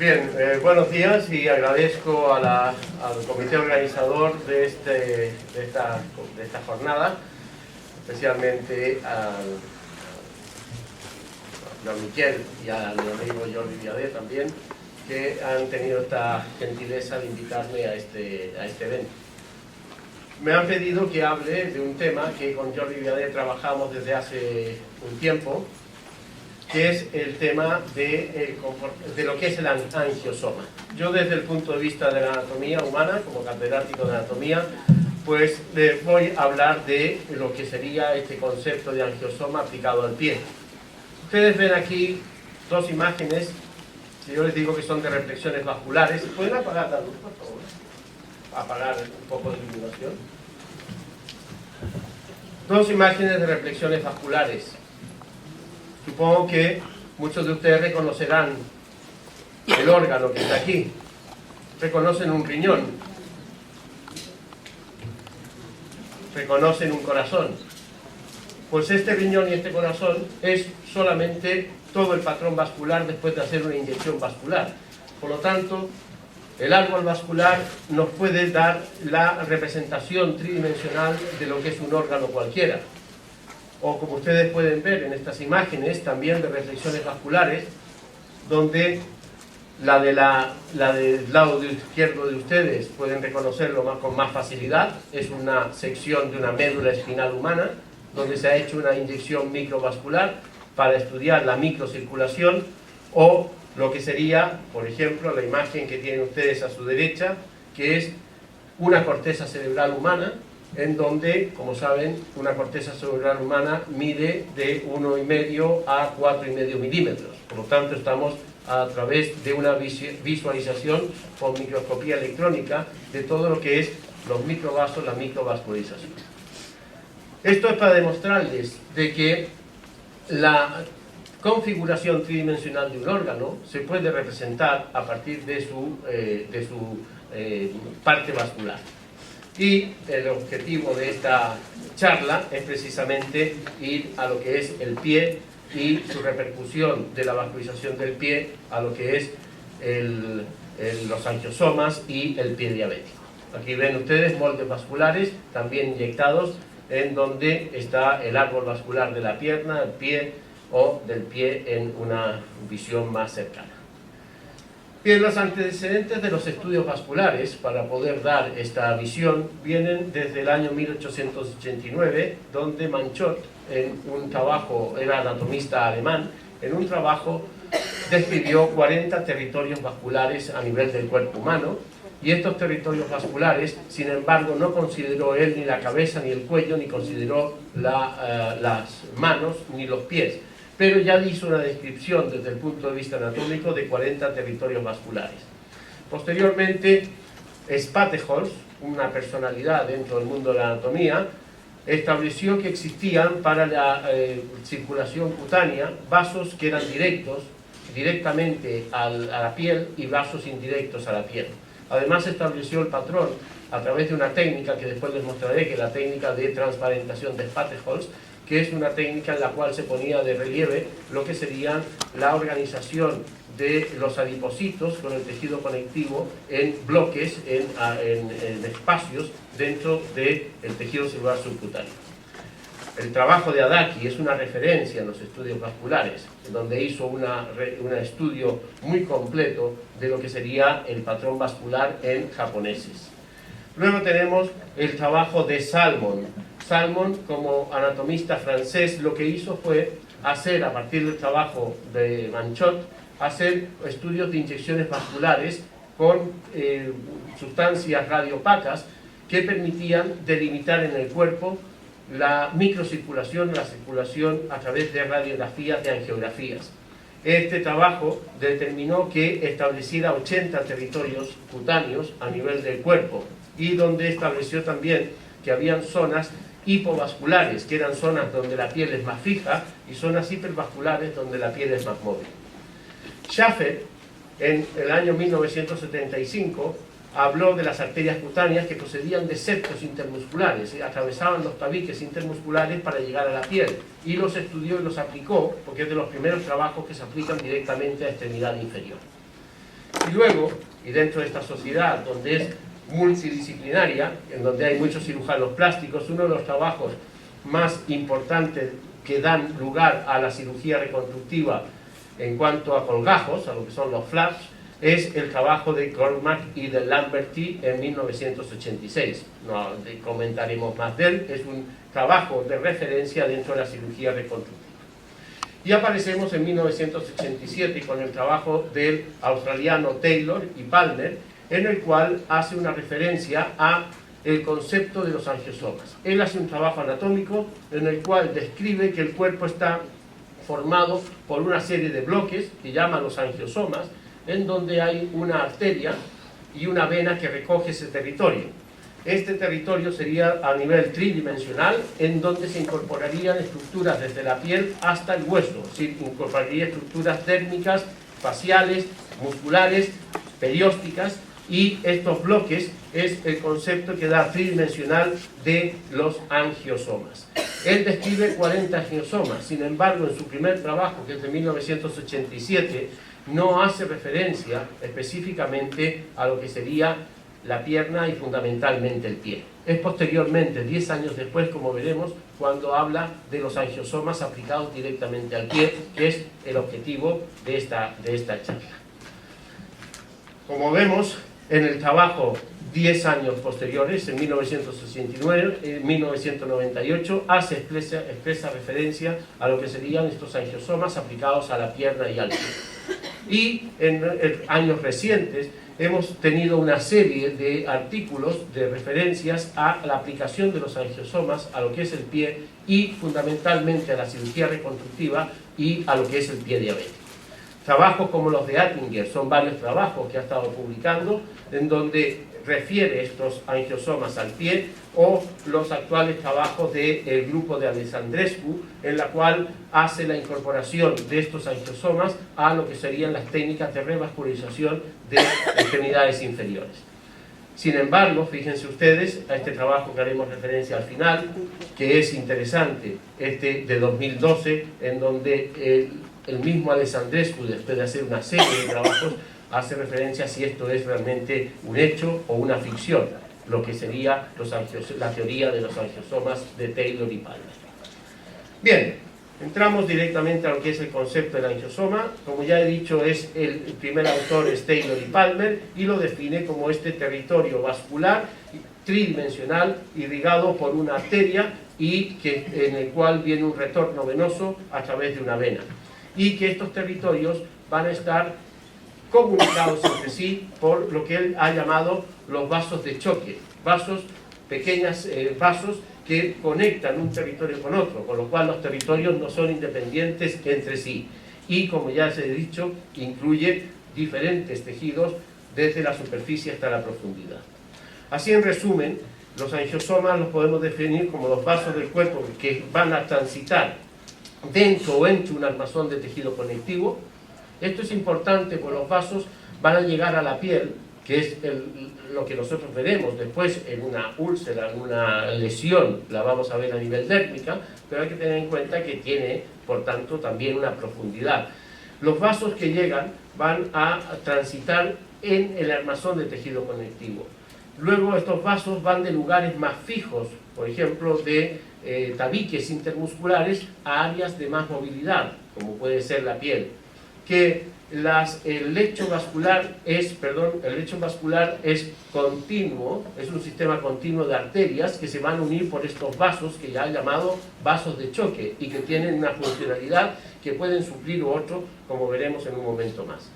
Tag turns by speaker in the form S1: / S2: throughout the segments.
S1: Bien, buenos días y agradezco al comité organizador de esta jornada, especialmente a Miquel y a mi amigo Jordi Viader también, que han tenido esta gentileza de invitarme a este evento. Me han pedido que hable de un tema que con Jordi Viader trabajamos desde hace un tiempo, que es el tema de lo que es el angiosoma. Yo desde el punto de vista de la anatomía humana, como catedrático de anatomía, pues les voy a hablar de lo que sería este concepto de angiosoma aplicado al pie. Ustedes ven aquí dos imágenes, que yo les digo que son de reflexiones vasculares. ¿Pueden apagar la luz, por favor? Apagar un poco de iluminación. Dos imágenes de reflexiones vasculares. Supongo que muchos de ustedes reconocerán el órgano que está aquí. Reconocen un riñón. Reconocen un corazón. Pues este riñón y este corazón es solamente todo el patrón vascular después de hacer una inyección vascular. Por lo tanto, el árbol vascular nos puede dar la representación tridimensional de lo que es un órgano cualquiera. O como ustedes pueden ver en estas imágenes, también de reflexiones vasculares, donde la del lado izquierdo de ustedes pueden reconocerlo con más facilidad. Es una sección de una médula espinal humana, donde se ha hecho una inyección microvascular para estudiar la microcirculación, o lo que sería, por ejemplo, la imagen que tienen ustedes a su derecha, que es una corteza cerebral humana, en donde, como saben, una corteza cerebral humana mide de 1,5 a 4,5 milímetros. Por lo tanto, estamos a través de una visualización con microscopía electrónica de todo lo que es los microvasos, la microvascularización. Esto es para demostrarles de que la configuración tridimensional de un órgano se puede representar a partir de su parte vascular. Y el objetivo de esta charla es precisamente ir a lo que es el pie y su repercusión de la vascularización del pie a lo que es los angiosomas y el pie diabético. Aquí ven ustedes moldes vasculares también inyectados, en donde está el árbol vascular de la pierna, el pie, o del pie en una visión más cercana. Bien, los antecedentes de los estudios vasculares para poder dar esta visión vienen desde el año 1889, donde Manchot, en un trabajo, era anatomista alemán, en un trabajo describió 40 territorios vasculares a nivel del cuerpo humano, y estos territorios vasculares, sin embargo, no consideró él ni la cabeza ni el cuello, ni consideró las manos ni los pies, pero ya hizo una descripción desde el punto de vista anatómico de 40 territorios vasculares. Posteriormente, Spateholz, una personalidad dentro del mundo de la anatomía, estableció que existían para la circulación cutánea vasos que eran directamente a la piel, y vasos indirectos a la piel. Además, estableció el patrón a través de una técnica que después les mostraré, que es la técnica de transparentación de Spateholz, que es una técnica en la cual se ponía de relieve lo que sería la organización de los adipocitos con el tejido conectivo en bloques, en espacios dentro del tejido celular subcutáneo. El trabajo de Adaki es una referencia en los estudios vasculares, donde hizo un estudio muy completo de lo que sería el patrón vascular en japoneses. Luego tenemos el trabajo de Salmon. Salmon, como anatomista francés, lo que hizo fue hacer, a partir del trabajo de Manchot, hacer estudios de inyecciones vasculares con sustancias radiopacas que permitían delimitar en el cuerpo la microcirculación, la circulación a través de radiografías, de angiografías. Este trabajo determinó que estableciera 80 territorios cutáneos a nivel del cuerpo, y donde estableció también que habían zonas hipovasculares, que eran zonas donde la piel es más fija, y zonas hipervasculares donde la piel es más móvil. Schaffer, en el año 1975, habló de las arterias cutáneas que procedían de septos intermusculares, atravesaban los tabiques intermusculares para llegar a la piel, y los estudió y los aplicó, porque es de los primeros trabajos que se aplican directamente a extremidad inferior. Y luego, y dentro de esta sociedad donde es multidisciplinaria, en donde hay muchos cirujanos plásticos, uno de los trabajos más importantes que dan lugar a la cirugía reconstructiva en cuanto a colgajos, a lo que son los flaps, es el trabajo de Cormack y de Lamberty en 1986. No comentaremos más de él, es un trabajo de referencia dentro de la cirugía reconstructiva. Y aparecemos en 1987 con el trabajo del australiano Taylor y Palmer, en el cual hace una referencia a el concepto de los angiosomas. Él hace un trabajo anatómico en el cual describe que el cuerpo está formado por una serie de bloques que llaman los angiosomas, en donde hay una arteria y una vena que recoge ese territorio. Este territorio sería a nivel tridimensional, en donde se incorporarían estructuras desde la piel hasta el hueso, es decir, incorporaría estructuras térmicas, faciales, musculares, periósticas, y estos bloques es el concepto que da tridimensional de los angiosomas. Él describe 40 angiosomas, sin embargo, en su primer trabajo, que es de 1987, no hace referencia específicamente a lo que sería la pierna y fundamentalmente el pie. Es posteriormente, 10 años después, como veremos, cuando habla de los angiosomas aplicados directamente al pie, que es el objetivo de esta charla. Como vemos, en el trabajo 10 años posteriores, en 1969, en 1998, hace expresa referencia a lo que serían estos angiosomas aplicados a la pierna y al pie. Y en años recientes hemos tenido una serie de artículos de referencias a la aplicación de los angiosomas a lo que es el pie y fundamentalmente a la cirugía reconstructiva y a lo que es el pie diabético. Trabajos como los de Attinger, son varios trabajos que ha estado publicando en donde refiere estos angiosomas al pie, o los actuales trabajos del grupo de Alessandrescu, en la cual hace la incorporación de estos angiosomas a lo que serían las técnicas de revascularización de extremidades inferiores. Sin embargo, fíjense ustedes a este trabajo que haremos referencia al final, que es interesante, este de 2012, en donde el mismo Alessandrescu, después de hacer una serie de trabajos, hace referencia a si esto es realmente un hecho o una ficción, lo que sería la teoría de los angiosomas de Taylor y Palmer. Bien, entramos directamente a lo que es el concepto del angiosoma. Como ya he dicho, el primer autor es Taylor y Palmer, y lo define como este territorio vascular tridimensional irrigado por una arteria y en el cual viene un retorno venoso a través de una vena, y que estos territorios van a estar comunicados entre sí por lo que él ha llamado los vasos de choque, pequeños vasos que conectan un territorio con otro, con lo cual los territorios no son independientes entre sí, y como ya se ha dicho, incluye diferentes tejidos desde la superficie hasta la profundidad. Así, en resumen, los angiosomas los podemos definir como los vasos del cuerpo que van a transitar dentro o entre un armazón de tejido conectivo. Esto es importante porque los vasos van a llegar a la piel, que es lo que nosotros veremos después en una úlcera, en una lesión, la vamos a ver a nivel dérmica, pero hay que tener en cuenta que tiene, por tanto, también una profundidad. Los vasos que llegan van a transitar en el armazón de tejido conectivo. Luego estos vasos van de lugares más fijos, por ejemplo, de tabiques intermusculares a áreas de más movilidad, como puede ser la piel. Que el lecho vascular es continuo, es un sistema continuo de arterias que se van a unir por estos vasos que ya he llamado vasos de choque y que tienen una funcionalidad que pueden suplir otro, como veremos en un momento más.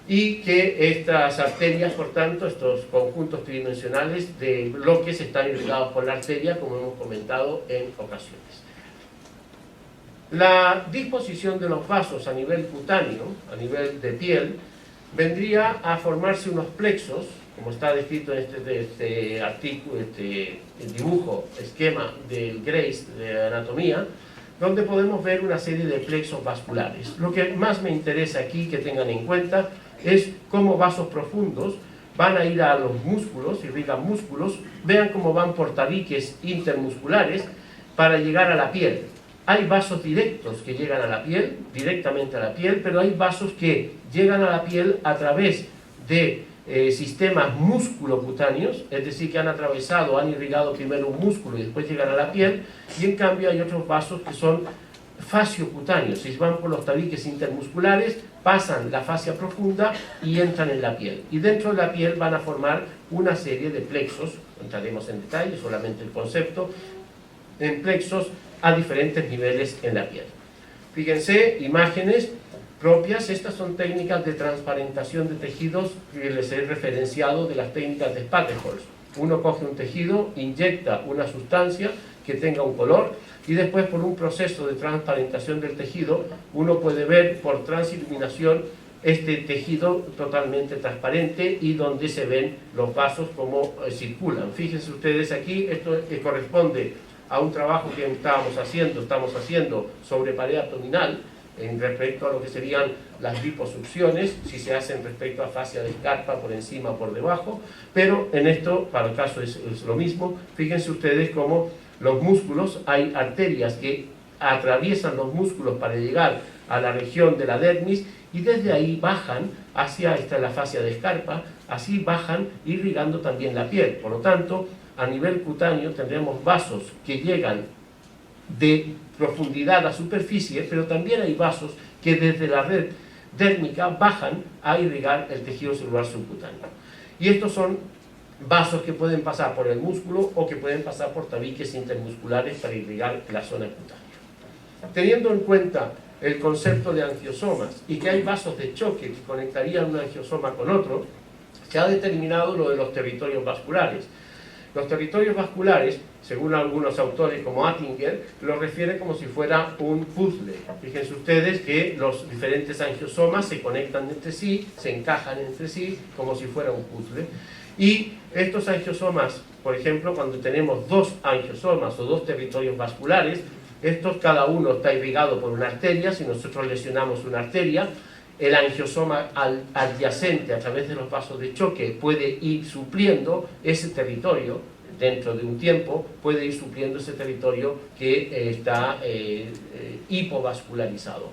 S1: Y que estas arterias, por tanto, estos conjuntos tridimensionales de bloques están irrigados por la arteria, como hemos comentado en ocasiones. La disposición de los vasos a nivel cutáneo, a nivel de piel, vendría a formarse unos plexos, como está descrito en este artículo, el dibujo, esquema del Grace de anatomía, donde podemos ver una serie de plexos vasculares. Lo que más me interesa aquí que tengan en cuenta es cómo vasos profundos van a ir a los músculos, irrigan músculos, vean cómo van por tabiques intermusculares para llegar a la piel. Hay vasos directos que llegan a la piel, directamente a la piel, pero hay vasos que llegan a la piel a través de sistemas musculocutáneos, es decir, que han atravesado, han irrigado primero un músculo y después llegan a la piel, y en cambio hay otros vasos que son fasciocutáneos, si van por los tabiques intermusculares, pasan la fascia profunda y entran en la piel. Y dentro de la piel van a formar una serie de plexos, entraremos en detalle, solamente el concepto, en plexos a diferentes niveles en la piel. Fíjense, imágenes propias, estas son técnicas de transparentación de tejidos que les he referenciado de las técnicas de Spatteholz. Uno coge un tejido, inyecta una sustancia que tenga un color y después por un proceso de transparentación del tejido uno puede ver por transiluminación este tejido totalmente transparente y donde se ven los vasos como circulan. Fíjense ustedes aquí, esto corresponde a un trabajo que estamos haciendo sobre pared abdominal en respecto a lo que serían las liposucciones, si se hacen respecto a fascia de escarpa por encima o por debajo, pero en esto, para el caso es lo mismo. Fíjense ustedes cómo los músculos, hay arterias que atraviesan los músculos para llegar a la región de la dermis y desde ahí bajan hacia la fascia de escarpa, así bajan irrigando también la piel. Por lo tanto, a nivel cutáneo tendremos vasos que llegan de profundidad a la superficie, pero también hay vasos que desde la red dérmica bajan a irrigar el tejido celular subcutáneo. Y estos son vasos que pueden pasar por el músculo o que pueden pasar por tabiques intermusculares para irrigar la zona cutánea. Teniendo en cuenta el concepto de angiosomas y que hay vasos de choque que conectarían un angiosoma con otro, se ha determinado lo de los territorios vasculares. Los territorios vasculares, según algunos autores como Attinger, lo refiere como si fuera un puzzle. Fíjense ustedes que los diferentes angiosomas se conectan entre sí, se encajan entre sí como si fuera un puzzle. Y estos angiosomas, por ejemplo, cuando tenemos dos angiosomas o dos territorios vasculares, estos cada uno está irrigado por una arteria. Si nosotros lesionamos una arteria, el angiosoma adyacente a través de los vasos de choque puede ir supliendo ese territorio dentro de un tiempo, puede ir supliendo ese territorio que está hipovascularizado.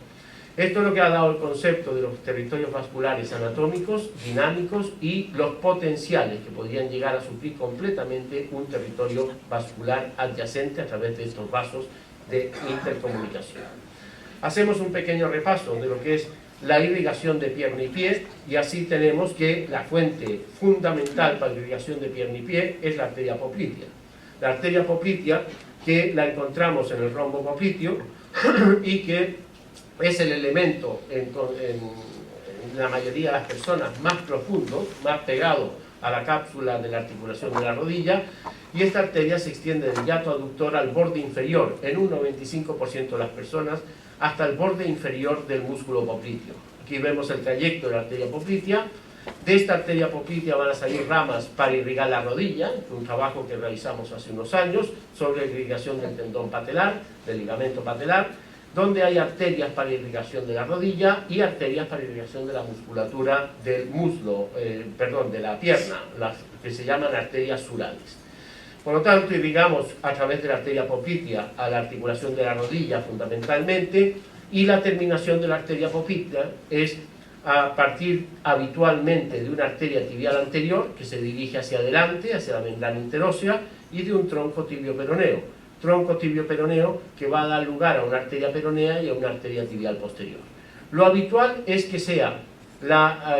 S1: Esto es lo que ha dado el concepto de los territorios vasculares anatómicos, dinámicos y los potenciales que podrían llegar a suplir completamente un territorio vascular adyacente a través de estos vasos de intercomunicación. Hacemos un pequeño repaso de lo que es la irrigación de pierna y pie, y así tenemos que la fuente fundamental para la irrigación de pierna y pie es la arteria poplitea. La arteria poplitea, que la encontramos en el rombo popliteo y que es el elemento en la mayoría de las personas más profundo, más pegado a la cápsula de la articulación de la rodilla, y esta arteria se extiende del hiato aductor al borde inferior en un 95% de las personas, hasta el borde inferior del músculo popliteo. Aquí vemos el trayecto de la arteria poplitea. De esta arteria poplitea van a salir ramas para irrigar la rodilla, un trabajo que realizamos hace unos años sobre la irrigación del tendón patelar, del ligamento patelar, donde hay arterias para irrigación de la rodilla y arterias para irrigación de la musculatura del muslo, de la pierna, las que se llaman arterias surales. Por lo tanto, irrigamos a través de la arteria poplitea a la articulación de la rodilla fundamentalmente, y la terminación de la arteria poplitea es a partir habitualmente de una arteria tibial anterior que se dirige hacia adelante, hacia la membrana interósea, y de un tronco tibio-peroneo. Tronco tibio-peroneo que va a dar lugar a una arteria peronea y a una arteria tibial posterior. Lo habitual es que sea la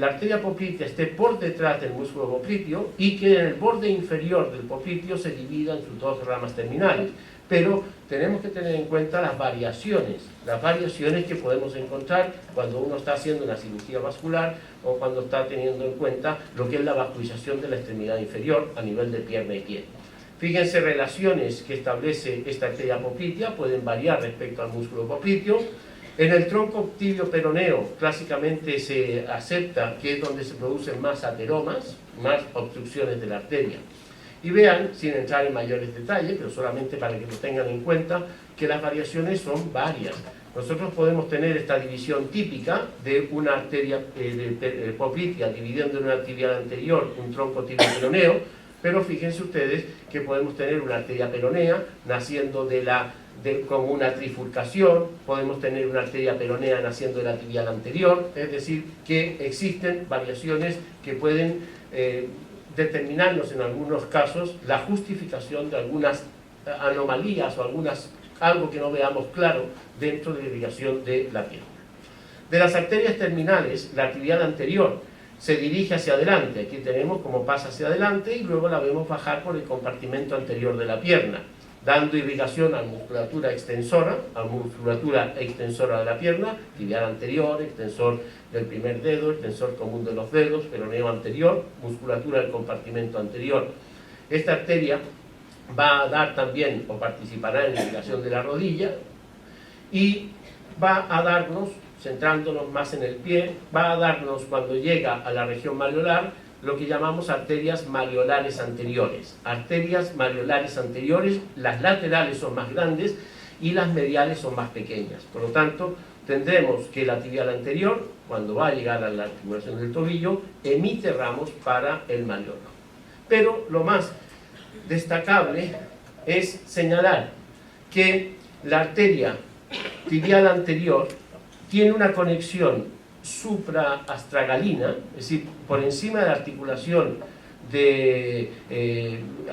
S1: arteria poplitea esté por detrás del músculo popliteo y que en el borde inferior del popliteo se divida en sus dos ramas terminales. Pero tenemos que tener en cuenta las variaciones que podemos encontrar cuando uno está haciendo una cirugía vascular o cuando está teniendo en cuenta lo que es la vascularización de la extremidad inferior a nivel de pierna y pie. Fíjense, relaciones que establece esta arteria poplitea pueden variar respecto al músculo popliteo. En el tronco tibio-peroneo clásicamente se acepta que es donde se producen más ateromas, más obstrucciones de la arteria. Y vean, sin entrar en mayores detalles, pero solamente para que lo tengan en cuenta, que las variaciones son varias. Nosotros podemos tener esta división típica de una arteria poplitea dividiendo en una tibial anterior un tronco tibio-peroneo, pero fíjense ustedes que podemos tener una arteria peronea naciendo de la con una trifurcación, podemos tener una arteria peronea naciendo de la tibial anterior, es decir, que existen variaciones que pueden determinarnos en algunos casos la justificación de algunas anomalías o algo que no veamos claro dentro de la irrigación de la pierna. De las arterias terminales, la tibial anterior se dirige hacia adelante, aquí tenemos cómo pasa hacia adelante y luego la vemos bajar por el compartimento anterior de la pierna, dando irrigación a la musculatura extensora, de la pierna, tibial anterior, extensor del primer dedo, extensor común de los dedos, peroneo anterior, musculatura del compartimento anterior. Esta arteria va a dar también, o participará en la irrigación de la rodilla, y va a darnos, centrándonos más en el pie, va a darnos, cuando llega a la región malleolar, lo que llamamos arterias malleolares anteriores. Arterias malleolares anteriores, las laterales son más grandes y las mediales son más pequeñas. Por lo tanto, tendremos que la tibial anterior, cuando va a llegar a la articulación del tobillo, emite ramos para el malleolo. Pero lo más destacable es señalar que la arteria tibial anterior tiene una conexión supraastragalina, es decir, por encima de la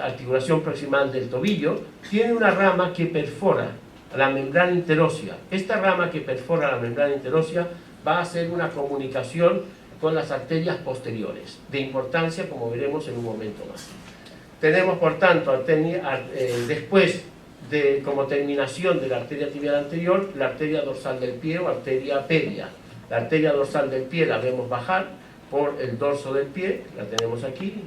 S1: articulación proximal del tobillo, tiene una rama que perfora la membrana interósea. Esta rama que perfora la membrana interósea va a hacer una comunicación con las arterias posteriores, de importancia, como veremos en un momento más. Tenemos, por tanto, después como terminación de la arteria tibial anterior, la arteria dorsal del pie o arteria pedia. La arteria dorsal del pie la vemos bajar por el dorso del pie, la tenemos aquí,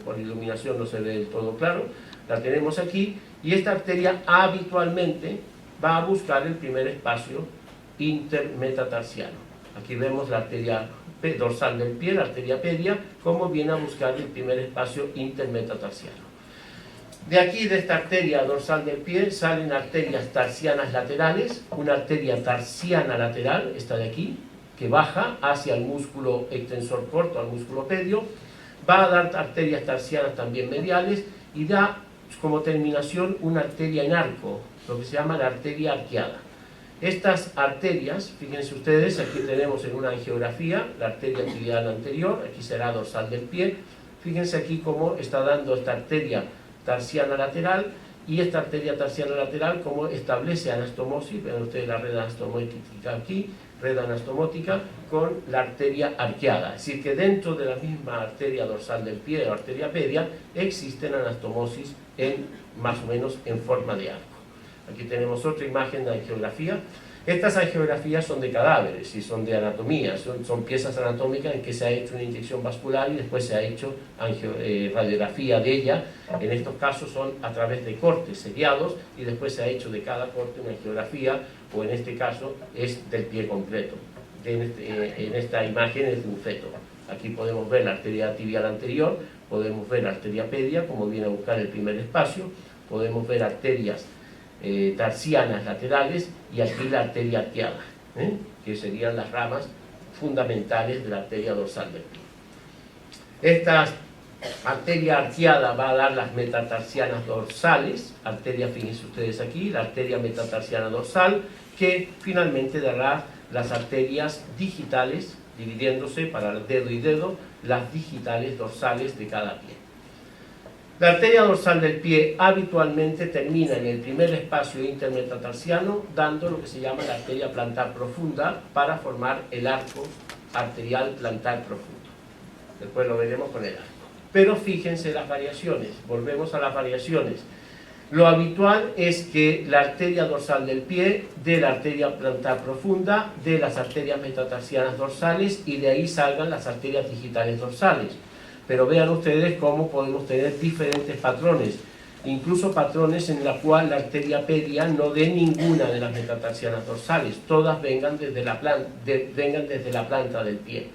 S1: por iluminación no se ve del todo claro, la tenemos aquí, y esta arteria habitualmente va a buscar el primer espacio intermetatarsiano. Aquí vemos la arteria dorsal del pie, la arteria pedia, como viene a buscar el primer espacio intermetatarsiano. De aquí, de esta arteria dorsal del pie, salen arterias tarsianas laterales, una arteria tarsiana lateral, esta de aquí, que baja hacia el músculo extensor corto, al músculo pedio, va a dar arterias tarsianas también mediales y da como terminación una arteria en arco, lo que se llama la arteria arqueada. Estas arterias, fíjense ustedes, aquí tenemos en una angiografía la arteria tibial anterior, aquí será dorsal del pie, fíjense aquí cómo está dando esta arteria tarsiana lateral, y esta arteria tarsiana lateral como establece anastomosis, ven ustedes la red anastomótica aquí, red anastomótica con la arteria arqueada, es decir que dentro de la misma arteria dorsal del pie o arteria pedia existen anastomosis más o menos en forma de arco. Aquí tenemos otra imagen de angiografía. Estas angiografías son de cadáveres y son de anatomía, son piezas anatómicas en que se ha hecho una inyección vascular y después se ha hecho radiografía de ella. En estos casos son a través de cortes seriados y después se ha hecho de cada corte una angiografía, o en este caso es del pie completo. En esta imagen es de un feto. Aquí podemos ver la arteria tibial anterior, podemos ver la arteria pedia, como viene a buscar el primer espacio, podemos ver arterias tarsianas laterales y aquí la arteria arqueada, que serían las ramas fundamentales de la arteria dorsal del pie. Esta arteria arqueada va a dar las metatarsianas dorsales, arteria, fíjense ustedes aquí, la arteria metatarsiana dorsal, que finalmente dará las arterias digitales, dividiéndose para el dedo y dedo, las digitales dorsales de cada pie. La arteria dorsal del pie habitualmente termina en el primer espacio intermetatarsiano, dando lo que se llama la arteria plantar profunda para formar el arco arterial plantar profundo. Después lo veremos con el arco. Pero fíjense las variaciones, volvemos a las variaciones. Lo habitual es que la arteria dorsal del pie dé la arteria plantar profunda, de las arterias metatarsianas dorsales y de ahí salgan las arterias digitales dorsales. Pero vean ustedes cómo podemos tener diferentes patrones, incluso patrones en la cual la arteria pedia no dé ninguna de las metatarsianas dorsales, todas vengan desde la planta del pie,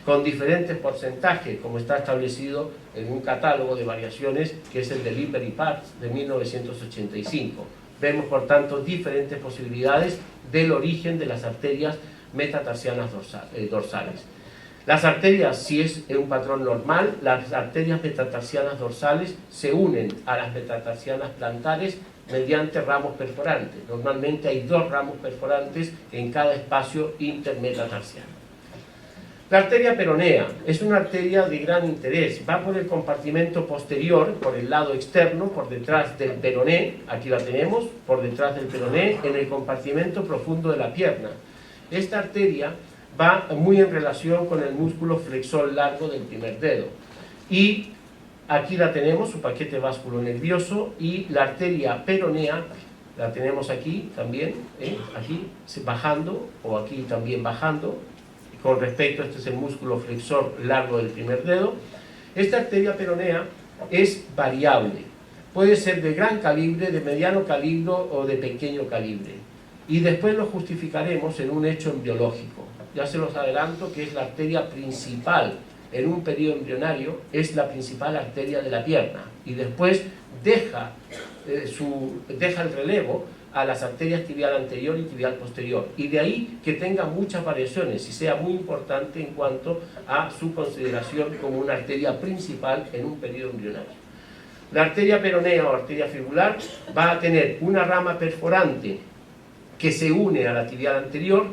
S1: con diferentes porcentajes, como está establecido en un catálogo de variaciones que es el de Lipper y Parts de 1985. Vemos, por tanto, diferentes posibilidades del origen de las arterias metatarsianas dorsales. Las arterias, si es en un patrón normal, las arterias metatarsianas dorsales se unen a las metatarsianas plantares mediante ramos perforantes. Normalmente hay 2 ramos perforantes en cada espacio intermetatarsiano. La arteria peronea es una arteria de gran interés. Va por el compartimento posterior, por el lado externo, por detrás del peroné. Aquí la tenemos, por detrás del peroné, en el compartimento profundo de la pierna. Esta arteria va muy en relación con el músculo flexor largo del primer dedo. Y aquí la tenemos, su paquete vasculonervioso, y la arteria peronea la tenemos aquí también, aquí bajando, o aquí también bajando. Con respecto, este es el músculo flexor largo del primer dedo. Esta arteria peronea es variable. Puede ser de gran calibre, de mediano calibre o de pequeño calibre. Y después lo justificaremos en un hecho embriológico. Ya se los adelanto que es la arteria principal en un periodo embrionario, es la principal arteria de la pierna. Y después deja el relevo a las arterias tibial anterior y tibial posterior, y de ahí que tenga muchas variaciones y sea muy importante en cuanto a su consideración como una arteria principal en un periodo embrionario. La arteria peronea o arteria fibular va a tener una rama perforante que se une a la tibial anterior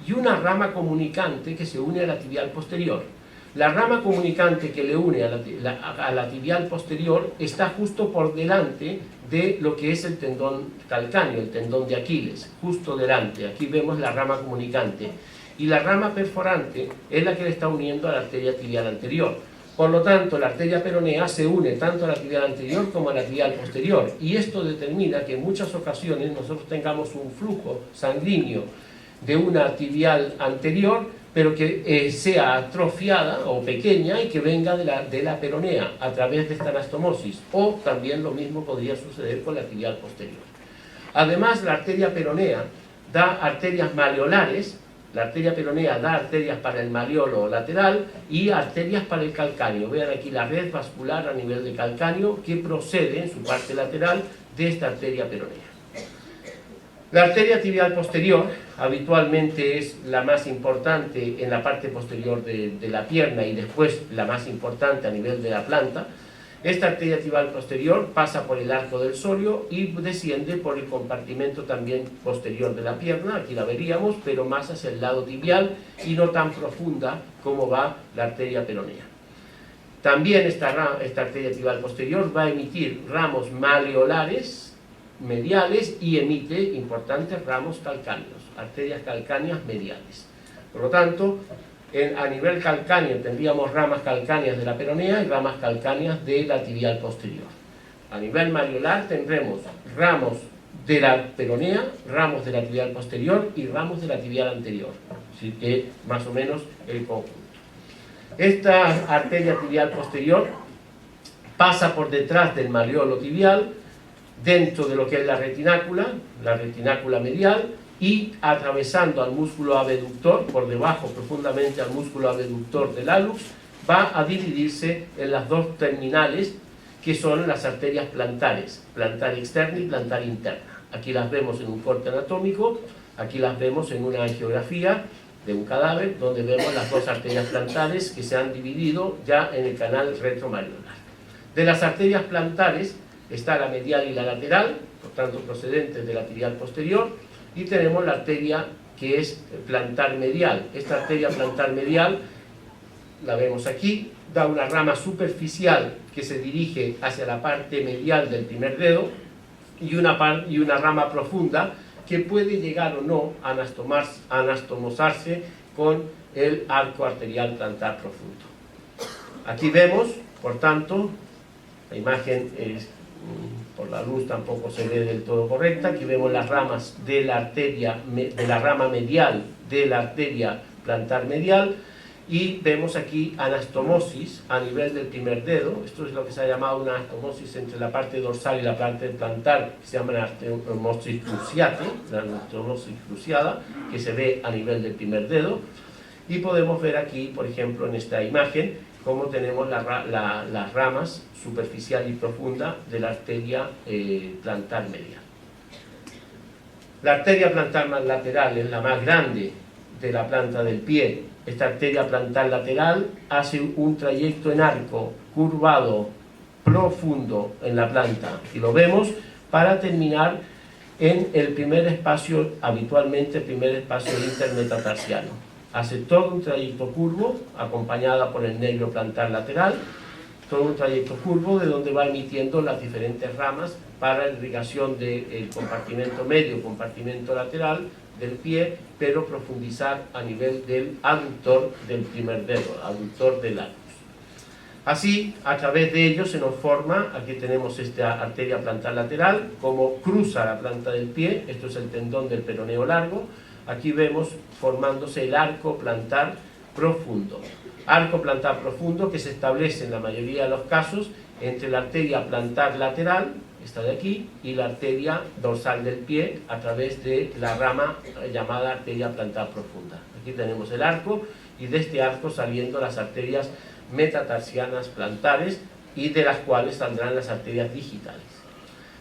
S1: y una rama comunicante que se une a la tibial posterior. La rama comunicante que le une a la tibial posterior está justo por delante de lo que es el tendón calcáneo, el tendón de Aquiles, justo delante. Aquí vemos la rama comunicante. Y la rama perforante es la que le está uniendo a la arteria tibial anterior. Por lo tanto, la arteria peronea se une tanto a la tibial anterior como a la tibial posterior. Y esto determina que en muchas ocasiones nosotros tengamos un flujo sanguíneo de una tibial anterior, pero que sea atrofiada o pequeña y que venga de la peronea a través de esta anastomosis, o también lo mismo podría suceder con la tibial posterior. Además, la arteria peronea da arterias maleolares. La arteria peronea da arterias para el maleolo lateral y arterias para el calcáneo. Vean aquí la red vascular a nivel de calcáneo que procede en su parte lateral de esta arteria peronea. La arteria tibial posterior habitualmente es la más importante en la parte posterior de la pierna y después la más importante a nivel de la planta. Esta arteria tibial posterior pasa por el arco del sóleo y desciende por el compartimento también posterior de la pierna, aquí la veríamos, pero más hacia el lado tibial y no tan profunda como va la arteria peronea. También esta arteria tibial posterior va a emitir ramos maleolares mediales y emite importantes ramos calcáneos, arterias calcáneas mediales. Por lo tanto, a nivel calcáneo tendríamos ramas calcáneas de la peronea y ramas calcáneas de la tibial posterior. A nivel maleolar tendremos ramos de la peronea, ramos de la tibial posterior y ramos de la tibial anterior. Así que más o menos el conjunto. Esta arteria tibial posterior pasa por detrás del maleolo tibial, dentro de lo que es la retinácula medial, y atravesando al músculo abductor, por debajo profundamente al músculo abductor del hallux, va a dividirse en las 2 terminales que son las arterias plantares, plantar externa y plantar interna. Aquí las vemos en un corte anatómico, aquí las vemos en una angiografía de un cadáver, donde vemos las 2 arterias plantares que se han dividido ya en el canal retromariolar. De las arterias plantares está la medial y la lateral, por tanto procedentes de la tibial posterior, y tenemos la arteria que es plantar medial. Esta arteria plantar medial, la vemos aquí, da una rama superficial que se dirige hacia la parte medial del primer dedo y una rama profunda que puede llegar o no a anastomosarse con el arco arterial plantar profundo. Aquí vemos, por tanto, la imagen es, por la luz tampoco se ve del todo correcta. Aquí vemos las ramas de la rama medial de la arteria plantar medial y vemos aquí anastomosis a nivel del primer dedo. Esto es lo que se ha llamado una anastomosis entre la parte dorsal y la parte plantar, que se llama anastomosis cruciate, la anastomosis cruciada, que se ve a nivel del primer dedo. Y podemos ver aquí, por ejemplo, en esta imagen, cómo tenemos las ramas superficial y profunda de la arteria plantar medial. La arteria plantar lateral es la más grande de la planta del pie. Esta arteria plantar lateral hace un trayecto en arco curvado profundo en la planta, y lo vemos para terminar en el primer espacio, habitualmente el primer espacio intermetatarsiano. Hace todo un trayecto curvo, acompañada por el nervio plantar lateral, todo un trayecto curvo de donde va emitiendo las diferentes ramas para la irrigación del compartimento medio, compartimento lateral del pie, pero profundizar a nivel del aductor del primer dedo, aductor del arcus. Así, a través de ello se nos forma, aquí tenemos esta arteria plantar lateral, como cruza la planta del pie, esto es el tendón del peroneo largo, aquí vemos formándose el arco plantar profundo. Arco plantar profundo que se establece en la mayoría de los casos entre la arteria plantar lateral, esta de aquí, y la arteria dorsal del pie a través de la rama llamada arteria plantar profunda. Aquí tenemos el arco y de este arco saliendo las arterias metatarsianas plantares y de las cuales saldrán las arterias digitales.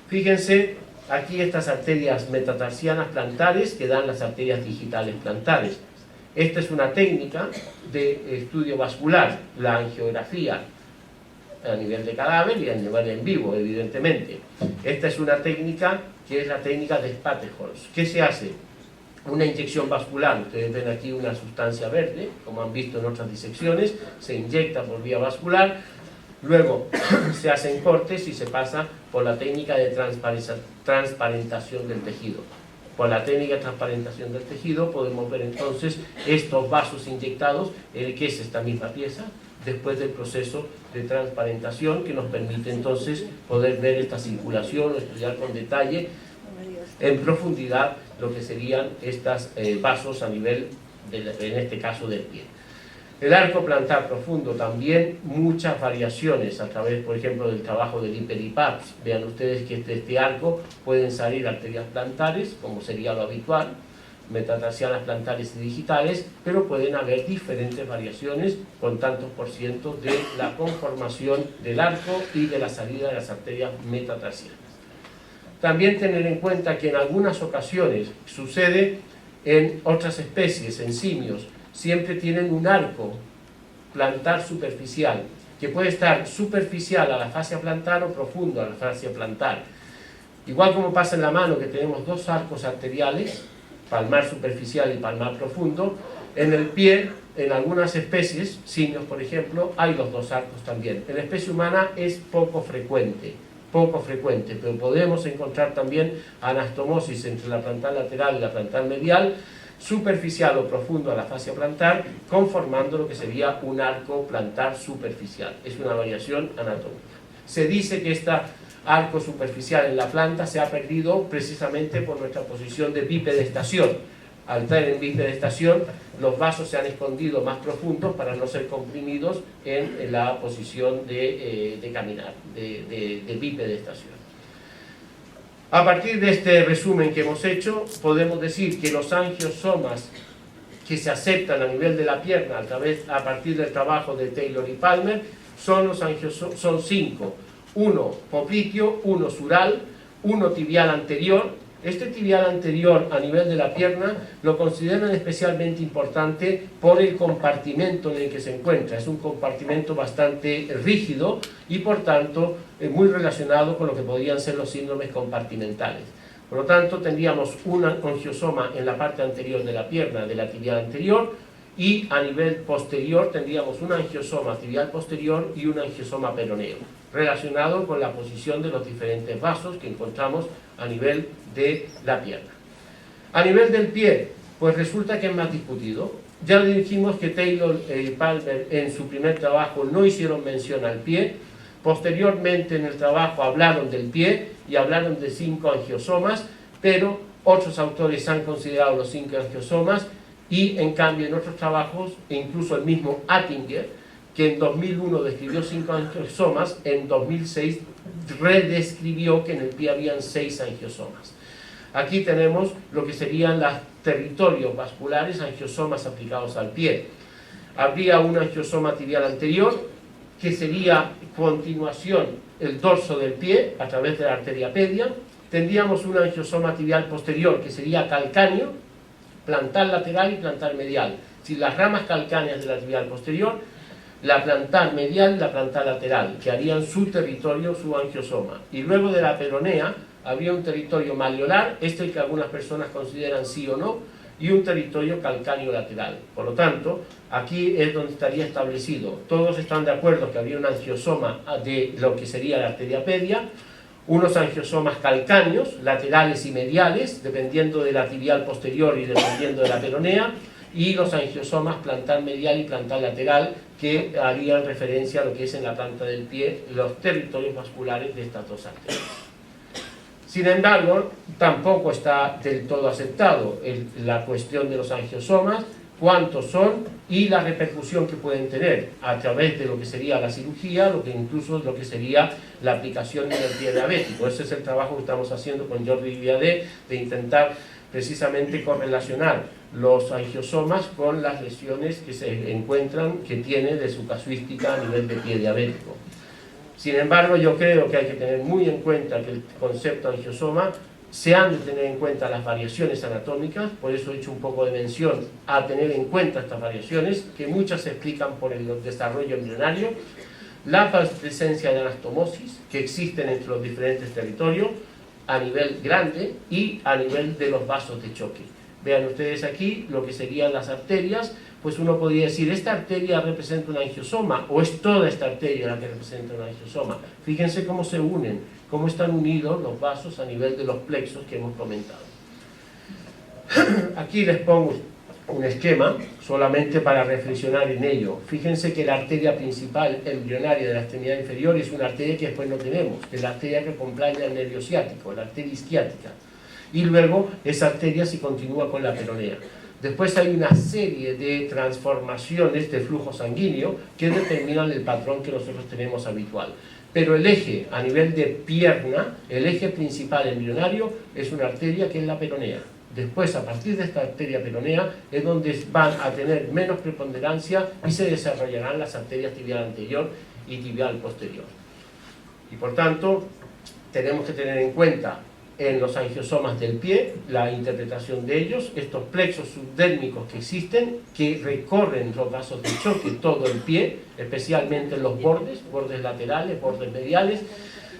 S1: Fíjense aquí estas arterias metatarsianas plantares que dan las arterias digitales plantares. Esta es una técnica de estudio vascular, la angiografía a nivel de cadáver y a nivel en vivo, evidentemente. Esta es una técnica que es la técnica de Spateholz. ¿Qué se hace? Una inyección vascular, ustedes ven aquí una sustancia verde, como han visto en otras disecciones, se inyecta por vía vascular, luego se hacen cortes y se pasa por la técnica de transparentación del tejido. Por la técnica de transparentación del tejido podemos ver entonces estos vasos inyectados, que es esta misma pieza, después del proceso de transparentación que nos permite entonces poder ver esta circulación, estudiar con detalle en profundidad lo que serían estos vasos a nivel, en este caso, del pie. El arco plantar profundo también, muchas variaciones a través, por ejemplo, del trabajo del hiperipaps. Vean ustedes que de este arco pueden salir arterias plantares, como sería lo habitual, metatarsianas plantares y digitales, pero pueden haber diferentes variaciones con tantos por ciento de la conformación del arco y de la salida de las arterias metatarsianas. También tener en cuenta que en algunas ocasiones sucede en otras especies, en simios, siempre tienen un arco plantar superficial, que puede estar superficial a la fascia plantar o profundo a la fascia plantar. Igual como pasa en la mano, que tenemos dos arcos arteriales, palmar superficial y palmar profundo, en el pie, en algunas especies, simios por ejemplo, hay los dos arcos también. En la especie humana es poco frecuente, pero podemos encontrar también anastomosis entre la plantar lateral y la plantar medial, superficial o profundo a la fascia plantar, conformando lo que sería un arco plantar superficial. Es una variación anatómica. Se dice que este arco superficial en la planta se ha perdido precisamente por nuestra posición de bipedestación. Al estar en bipedestación, los vasos se han escondido más profundos para no ser comprimidos en la posición de caminar, de bipedestación. A partir de este resumen que hemos hecho, podemos decir que los angiosomas que se aceptan a nivel de la pierna a partir del trabajo de Taylor y Palmer son cinco. Uno popliteo, uno sural, uno tibial anterior. Este tibial anterior a nivel de la pierna lo consideran especialmente importante por el compartimento en el que se encuentra. Es un compartimento bastante rígido y por tanto muy relacionado con lo que podrían ser los síndromes compartimentales. Por lo tanto tendríamos un angiosoma en la parte anterior de la pierna de la tibial anterior y a nivel posterior tendríamos un angiosoma tibial posterior y un angiosoma peroneo, relacionado con la posición de los diferentes vasos que encontramos a nivel de la pierna. A nivel del pie, pues resulta que es más discutido. Ya le dijimos que Taylor y Palmer en su primer trabajo no hicieron mención al pie. Posteriormente en el trabajo hablaron del pie y hablaron de 5 angiosomas, pero otros autores han considerado los 5 angiosomas y en cambio en otros trabajos, incluso el mismo Attinger, que en 2001 describió 5 angiosomas, en 2006 redescribió que en el pie habían 6 angiosomas. Aquí tenemos lo que serían los territorios vasculares, angiosomas aplicados al pie. Habría un angiosoma tibial anterior, que sería continuación el dorso del pie a través de la arteria pedia. Tendríamos un angiosoma tibial posterior, que sería calcáneo, plantar lateral y plantar medial. Si las ramas calcáneas de la tibial posterior, la plantar medial y la plantar lateral, que harían su territorio, su angiosoma. Y luego de la peronea habría un territorio malleolar, este que algunas personas consideran sí o no, y un territorio calcáneo lateral. Por lo tanto, aquí es donde estaría establecido. Todos están de acuerdo que habría un angiosoma de lo que sería la arteria pedia, unos angiosomas calcáneos, laterales y mediales, dependiendo de la tibial posterior y dependiendo de la peronea, y los angiosomas plantar medial y plantar lateral, que harían referencia a lo que es en la planta del pie los territorios vasculares de estas dos arterias. Sin embargo, tampoco está del todo aceptado la cuestión de los angiosomas, cuántos son y la repercusión que pueden tener a través de lo que sería la cirugía, lo que incluso lo que sería la aplicación en el pie diabético. Ese es el trabajo que estamos haciendo con Jordi Viadé, de intentar precisamente correlacionar los angiosomas con las lesiones que se encuentran, que tiene de su casuística a nivel de pie diabético. Sin embargo, yo creo que hay que tener muy en cuenta que el concepto angiosoma se han de tener en cuenta las variaciones anatómicas, por eso he hecho un poco de mención a tener en cuenta estas variaciones, que muchas se explican por el desarrollo embrionario, la presencia de anastomosis que existen entre los diferentes territorios a nivel grande y a nivel de los vasos de choque. Vean ustedes aquí lo que serían las arterias, pues uno podría decir, ¿esta arteria representa un angiosoma o es toda esta arteria la que representa un angiosoma? Fíjense cómo se unen, cómo están unidos los vasos a nivel de los plexos que hemos comentado. Aquí les pongo un esquema solamente para reflexionar en ello. Fíjense que la arteria principal embrionaria de la extremidad inferior es una arteria que después no tenemos, que es la arteria que acompaña al nervio ciático, la arteria isquiática. Y luego esa arteria se continúa con la peronea. Después hay una serie de transformaciones de flujo sanguíneo que determinan el patrón que nosotros tenemos habitual. Pero el eje a nivel de pierna, el eje principal embrionario es una arteria que es la peronea. Después, a partir de esta arteria peronea, es donde van a tener menos preponderancia y se desarrollarán las arterias tibial anterior y tibial posterior. Y por tanto, tenemos que tener en cuenta en los angiosomas del pie, la interpretación de ellos, estos plexos subdérmicos que existen, que recorren los vasos de choque, todo el pie, especialmente en los bordes laterales, bordes mediales.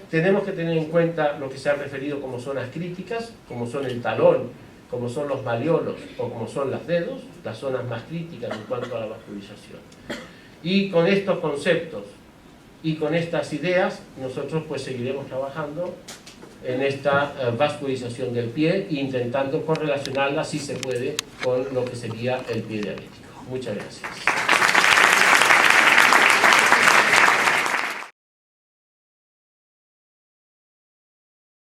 S1: Tenemos que tener en cuenta lo que se ha referido como zonas críticas, como son el talón, como son los malleolos o como son los dedos, las zonas más críticas en cuanto a la vascularización. Y con estos conceptos y con estas ideas, nosotros pues seguiremos trabajando en esta vascularización del pie, intentando correlacionarla, si se puede, con lo que sería el pie diabético. Muchas gracias.